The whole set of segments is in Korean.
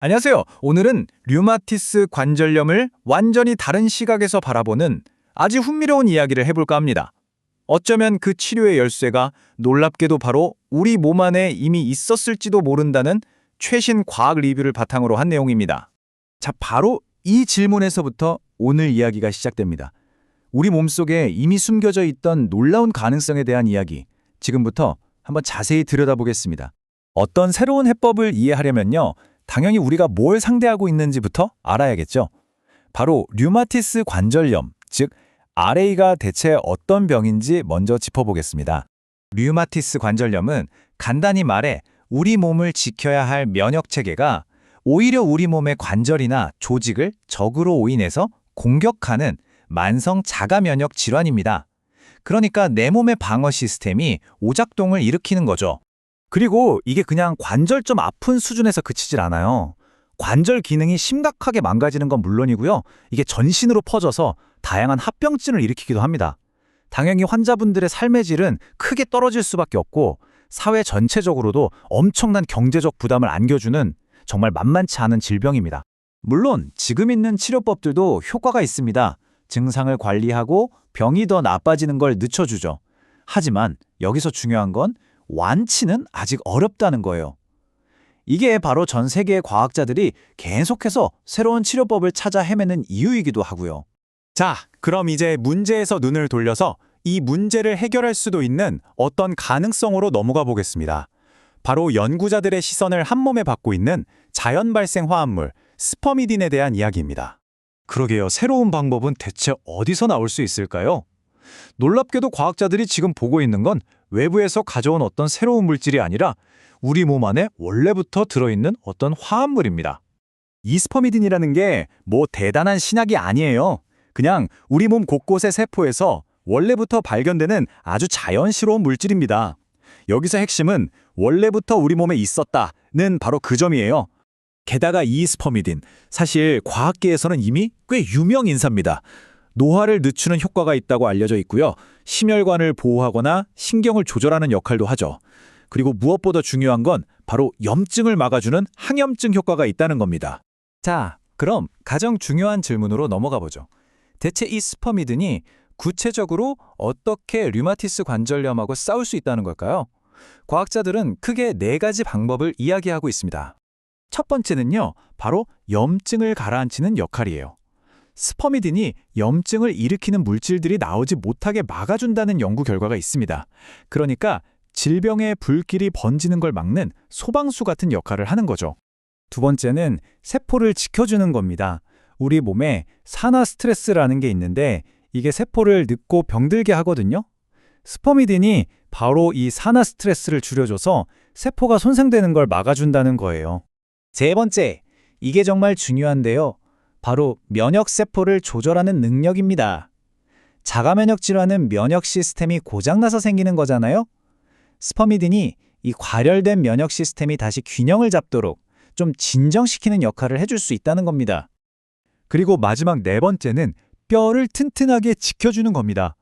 안녕하세요. 오늘은 류마티스 관절염을 완전히 다른 시각에서 바라보는 아주 흥미로운 이야기를 해볼까 합니다. 어쩌면 그 치료의 열쇠가 놀랍게도 바로 우리 몸 안에 이미 있었을지도 모른다는 최신 과학 리뷰를 바탕으로 한 내용입니다. 자, 바로 이 질문에서부터 오늘 이야기가 시작됩니다. 우리 몸속에 이미 숨겨져 있던 놀라운 가능성에 대한 이야기, 지금부터 한번 자세히 들여다보겠습니다. 어떤 새로운 해법을 이해하려면요, 당연히 우리가 뭘 상대하고 있는지부터 알아야겠죠. 바로 류마티스 관절염, 즉 RA가 대체 어떤 병인지 먼저 짚어보겠습니다. 류마티스 관절염은 간단히 말해 우리 몸을 지켜야 할 면역체계가 오히려 우리 몸의 관절이나 조직을 적으로 오인해서 공격하는 만성 자가면역 질환입니다. 그러니까 내 몸의 방어 시스템이 오작동을 일으키는 거죠. 그리고 이게 그냥 관절 좀 아픈 수준에서 그치질 않아요. 관절 기능이 심각하게 망가지는 건 물론이고요. 이게 전신으로 퍼져서 다양한 합병증을 일으키기도 합니다. 당연히 환자분들의 삶의 질은 크게 떨어질 수밖에 없고 사회 전체적으로도 엄청난 경제적 부담을 안겨주는 정말 만만치 않은 질병입니다. 물론 지금 있는 치료법들도 효과가 있습니다. 증상을 관리하고 병이 더 나빠지는 걸 늦춰주죠. 하지만 여기서 중요한 건 완치는 아직 어렵다는 거예요. 이게 바로 전 세계의 과학자들이 계속해서 새로운 치료법을 찾아 헤매는 이유이기도 하고요. 자, 그럼 이제 문제에서 눈을 돌려서 이 문제를 해결할 수도 있는 어떤 가능성으로 넘어가 보겠습니다. 바로 연구자들의 시선을 한몸에 받고 있는 자연 발생 화합물 스퍼미딘에 대한 이야기입니다. 그러게요. 새로운 방법은 대체 어디서 나올 수 있을까요? 놀랍게도 과학자들이 지금 보고 있는 건 외부에서 가져온 어떤 새로운 물질이 아니라 우리 몸 안에 원래부터 들어있는 어떤 화합물입니다. 이 스퍼미딘이라는 게 뭐 대단한 신약이 아니에요. 그냥 우리 몸 곳곳의 세포에서 원래부터 발견되는 아주 자연스러운 물질입니다. 여기서 핵심은 원래부터 우리 몸에 있었다는 바로 그 점이에요. 게다가 이 스퍼미딘, 사실 과학계에서는 이미 꽤 유명 인사입니다. 노화를 늦추는 효과가 있다고 알려져 있고요. 심혈관을 보호하거나 신경을 조절하는 역할도 하죠. 그리고 무엇보다 중요한 건 바로 염증을 막아주는 항염증 효과가 있다는 겁니다. 자, 그럼 가장 중요한 질문으로 넘어가 보죠. 대체 이 스퍼미딘이 구체적으로 어떻게 류마티스 관절염하고 싸울 수 있다는 걸까요? 과학자들은 크게 4가지 방법을 이야기하고 있습니다. 첫 번째는요, 바로 염증을 가라앉히는 역할이에요. 스퍼미딘이 염증을 일으키는 물질들이 나오지 못하게 막아준다는 연구 결과가 있습니다. 그러니까 질병의 불길이 번지는 걸 막는 소방수 같은 역할을 하는 거죠. 두 번째는 세포를 지켜주는 겁니다. 우리 몸에 산화 스트레스라는 게 있는데 이게 세포를 늙고 병들게 하거든요. 스퍼미딘이 바로 이 산화 스트레스를 줄여줘서 세포가 손상되는 걸 막아준다는 거예요. 세 번째, 이게 정말 중요한데요. 바로 면역세포를 조절하는 능력입니다. 자가면역 질환은 면역 시스템이 고장나서 생기는 거잖아요. 스퍼미딘이 이 과열된 면역 시스템이 다시 균형을 잡도록 좀 진정시키는 역할을 해줄 수 있다는 겁니다. 그리고 마지막 4번째는 뼈를 튼튼하게 지켜주는 겁니다.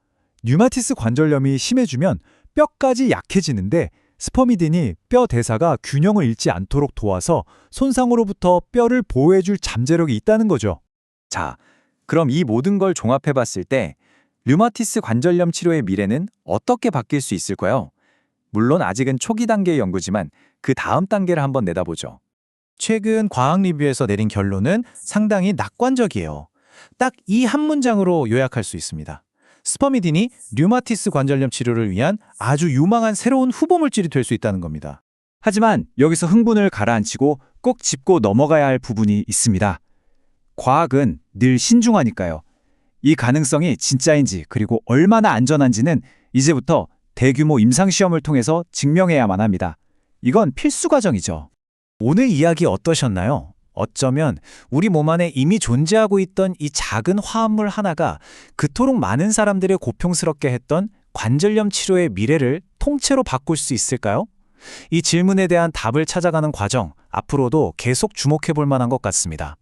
류마티스 관절염이 심해지면 뼈까지 약해지는데 스퍼미딘이 뼈 대사가 균형을 잃지 않도록 도와서 손상으로부터 뼈를 보호해줄 잠재력이 있다는 거죠. 자, 그럼 이 모든 걸 종합해봤을 때 류마티스 관절염 치료의 미래는 어떻게 바뀔 수 있을까요? 물론 아직은 초기 단계의 연구지만 그 다음 단계를 한번 내다보죠. 최근 과학 리뷰에서 내린 결론은 상당히 낙관적이에요. 딱 이 한 문장으로 요약할 수 있습니다. 스퍼미딘이 류마티스 관절염 치료를 위한 아주 유망한 새로운 후보 물질이 될 수 있다는 겁니다. 하지만 여기서 흥분을 가라앉히고 꼭 짚고 넘어가야 할 부분이 있습니다. 과학은 늘 신중하니까요. 이 가능성이 진짜인지 그리고 얼마나 안전한지는 이제부터 대규모 임상시험을 통해서 증명해야만 합니다. 이건 필수 과정이죠. 오늘 이야기 어떠셨나요? 어쩌면 우리 몸 안에 이미 존재하고 있던 이 작은 화합물 하나가 그토록 많은 사람들을 고통스럽게 했던 관절염 치료의 미래를 통째로 바꿀 수 있을까요? 이 질문에 대한 답을 찾아가는 과정, 앞으로도 계속 주목해 볼 만한 것 같습니다.